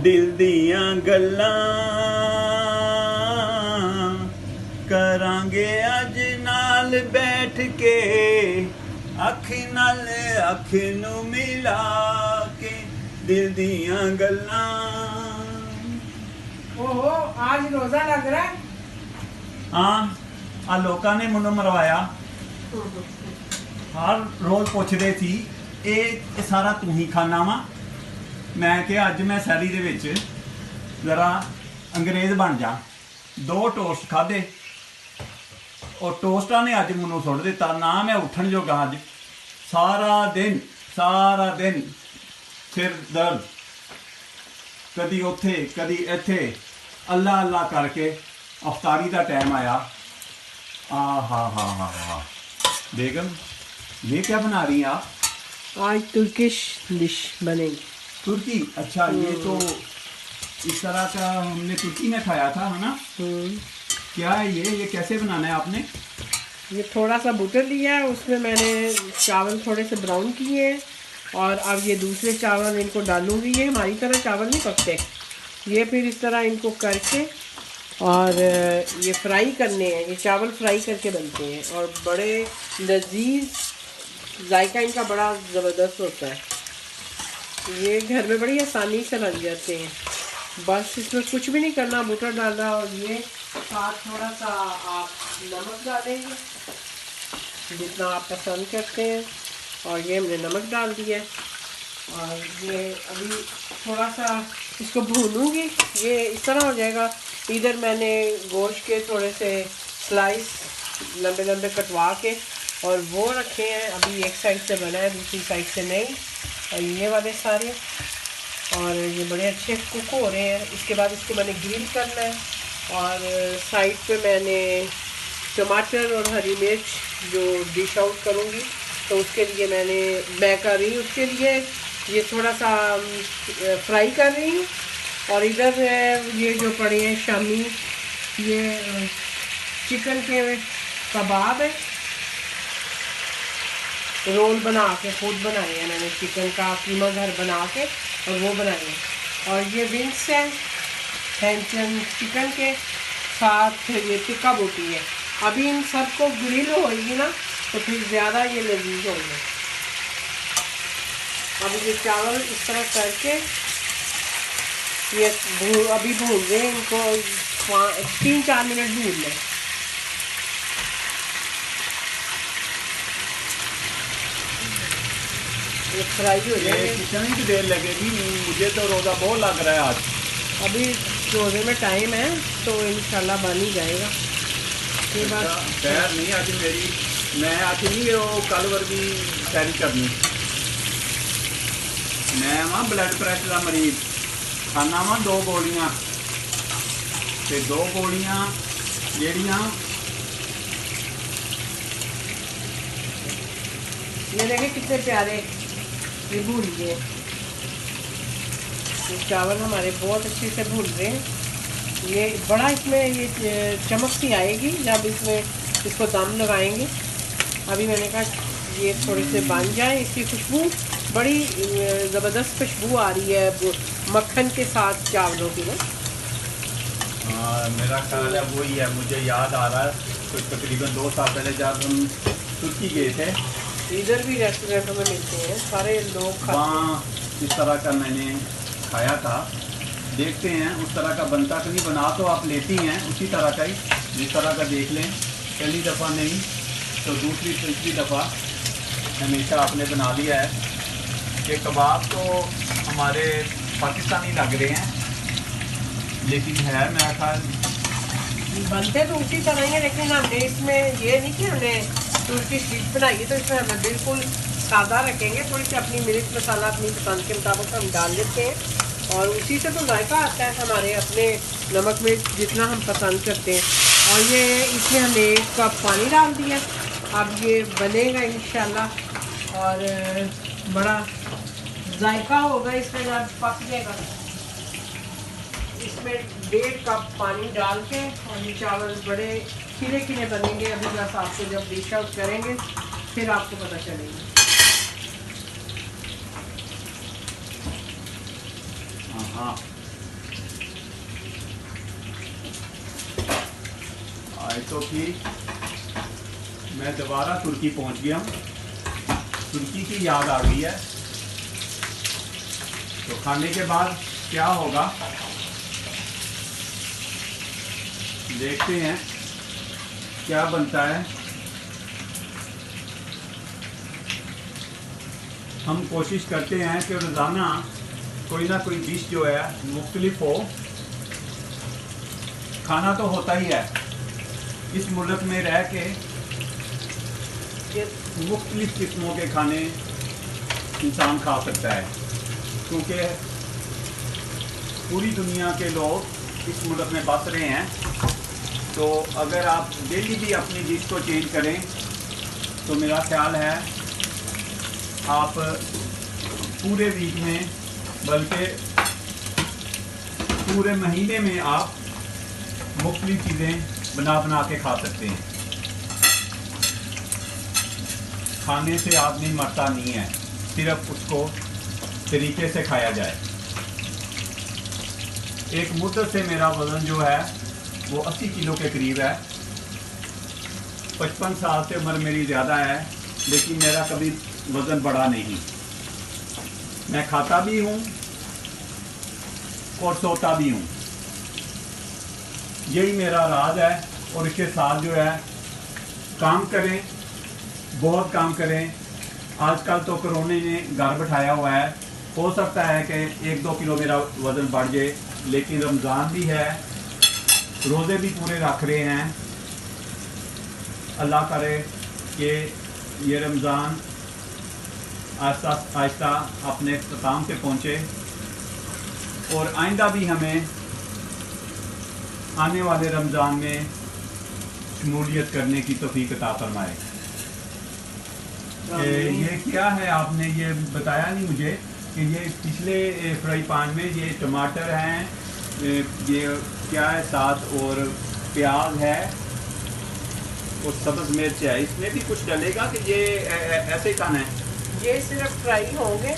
दिल दियां गल्लां करांगे अज नाल बैठ के अख नाल अख नू मिला के दिल दियां गल्लां। ओहो आज रोजा लग रहा है। हाँ आ लोकां ने मैनू मरवाया हर रोज पुछदे सी ਇਹ ਸਾਰਾ ਤੂੰ ਹੀ ਖਾਣਾ ਵਾ। ਮੈਂ ਕਿਹਾ ਅੱਜ ਮੈਂ ਸੈਲੀ ਦੇ ਵਿੱਚ ਜ਼ਰਾ ਅੰਗਰੇਜ਼ ਬਣ ਜਾ। 2 ਟੋਸਟ ਖਾਦੇ और टोस्टा ने अज मैनू सुट दिता ना मैं उठन जोगा। अज सारा दिन सिर दर्द कदी उथे कदी इथे अल्लाह अल्लाह करके अफतारी का टाइम आया। हा बेगम ये क्या बना रही हैं आप? आज तुर्किश डिश बनेगी। तुर्की? अच्छा ये तो इस तरह का हमने तुर्की में खाया था है ना। क्या है ये कैसे बनाना है आपने? ये थोड़ा सा बटर लिया है, उसमें मैंने चावल थोड़े से ब्राउन किए हैं और अब ये दूसरे चावल इनको डालूंगी। ये हमारी तरह चावल नहीं पकते, ये फिर इस तरह इनको करके और ये फ्राई करने हैं। ये चावल फ्राई करके बनते हैं और बड़े लजीज, जायका इनका बड़ा ज़बरदस्त होता है। ये घर में बड़ी आसानी से बन जाते हैं। बस इसमें कुछ भी नहीं करना, बटर डालना और ये साथ थोड़ा सा आप नमक डालेंगे जितना आप पसंद करते हैं। और ये हमने नमक डाल दिया और ये अभी थोड़ा सा इसको भूनूंगी। ये इस तरह हो जाएगा। इधर मैंने गोश्त के थोड़े से स्लाइस लंबे लंबे कटवा के और वो रखे हैं। अभी एक साइड से बना है, दूसरी साइड से नहीं। और ये वाले सारे और ये बड़े अच्छे कुक हो रहे हैं। इसके बाद इसको मैंने ग्रिल करना है और साइड पे मैंने टमाटर और हरी मिर्च जो डिश आउट करूँगी तो उसके लिए मैं कर रही हूँ, उसके लिए ये थोड़ा सा फ्राई कर रही हूँ। और इधर ये जो पड़े हैं शामी, ये चिकन के कबाब है, रोल बना के खुद बनाए हैं मैंने, चिकन का कीमा घर बना के और वो बनाए हैं। और ये विंग्स हैं हैंचन चिकन के साथ, ये टिक्का बोटी है। अभी इन सबको ग्रिल होगी ना तो फिर ज़्यादा ये लजीज होंगे। अभी ये चावल इस तरह करके ये अभी भून रहे हैं इनको 3-4 मिनट भून लें। ये फ्राई हो जाएंगे। कितनी की देर लगेगी? मुझे तो रोज़ा बहुत लग रहा है आज। अभी रोज़े में टाइम है तो इंशाल्लाह बन ही जाएगा। ये बात खैर नहीं आज मेरी, मैं आज नहीं वो कल वर्गी सैरी करनी। मैं वहाँ ब्लड प्रेशर का मरीज खाना वा 2 गोलियाँ ते 2 गोलियाँ जेड़ियाँ ये देखें कितने प्यारे ये भून गए। ये चावल हमारे बहुत अच्छे से भून रहे हैं। ये बड़ा इसमें ये चमक सी आएगी जब इसमें इसको दम लगाएंगे। अभी मैंने कहा ये थोड़े से बन जाए, इसकी खुशबू बड़ी ज़बरदस्त खुशबू आ रही है मक्खन के साथ चावलों की ना। मेरा ख्याल है वही है। मुझे याद आ रहा है कुछ तकरीबन 2 साल पहले जब हम तुर्की गए थे, इधर भी रेस्टोरेंटों में मिलते हैं, सारे लोग वहाँ इस तरह का मैंने खाया था। देखते हैं उस तरह का बनता कि नहीं। बना तो आप लेती हैं उसी तरह का ही, जिस तरह का देख लें। पहली दफ़ा नहीं तो दूसरी तीसरी दफ़ा हमेशा आपने बना लिया है। ये कबाब तो हमारे पाकिस्तानी लग रहे हैं लेकिन है मेरा ख्याल बनते तो उसी तरह ही है। लेकिन हमने इसमें ये नहीं कि हमने तुर्की डिश बनाई है तो इसमें हमें बिल्कुल सादा रखेंगे। थोड़ी सी अपनी मिर्च मसाला अपनी पसंद के मुताबिक हम डाल देते हैं और उसी से तो जायका आता है। हमारे अपने नमक मिर्च जितना हम पसंद करते हैं। और ये इसमें हमने 1 कप पानी डाल दिया। अब ये बनेगा इंशाल्लाह और बड़ा जायका होगा इसमें जब पक जाएगा। इसमें 1.5 कप पानी डाल के और ये चावल बड़े खिले खिले बनेंगे। अभी बस आपको जब डिश आउट करेंगे फिर आपको पता चलेगा। हाँ आज तो कि मैं दोबारा तुर्की पहुंच गया हूँ, तुर्की की याद आ गई है। तो खाने के बाद क्या होगा देखते हैं क्या बनता है। हम कोशिश करते हैं कि रोज़ाना कोई ना कोई डिश जो है मुख्तलिफ हो। खाना तो होता ही है, इस मुल्क में रह के मुख्तलिफ किस्मों के खाने इंसान खा सकता है, क्योंकि पूरी दुनिया के लोग इस मुल्क में बस रहे हैं। तो अगर आप डेली भी अपनी डिश को चेंज करें तो मेरा ख्याल है आप पूरे वीक में, बल्कि पूरे महीने में आप मुख्तलिफ चीज़ें बना बना के खा सकते हैं। खाने से आदमी मरता नहीं है, सिर्फ उसको तरीके से खाया जाए। एक मुद्दत से मेरा वज़न जो है वो 80 किलो के करीब है। 55 साल से उम्र मेरी ज़्यादा है, लेकिन मेरा कभी वज़न बढ़ा नहीं। मैं खाता भी हूँ और सोता भी हूँ, यही मेरा राज है। और इसके साथ जो है काम करें, बहुत काम करें। आजकल तो कोरोना ने घर बैठाया हुआ है, हो सकता है कि 1-2 किलो मेरा वज़न बढ़ जाए, लेकिन रमज़ान भी है, रोज़े भी पूरे रख रहे हैं। अल्लाह करे कि ये रमज़ान आहिस्ता आहिस्ता अपने इख्तिताम से पहुँचे और आइंदा भी हमें आने वाले रमज़ान में शमूलियत करने की तौफीक अता फरमाए। ये क्या है, आपने ये बताया नहीं मुझे कि ये पिछले फ्राई पैन में ये टमाटर हैं, ये क्या है साथ, और प्याज है और सब्ज़ मिर्च है। इसमें भी कुछ डलेगा कि ये ऐसे ही खाना है? ये सिर्फ फ्राई होंगे।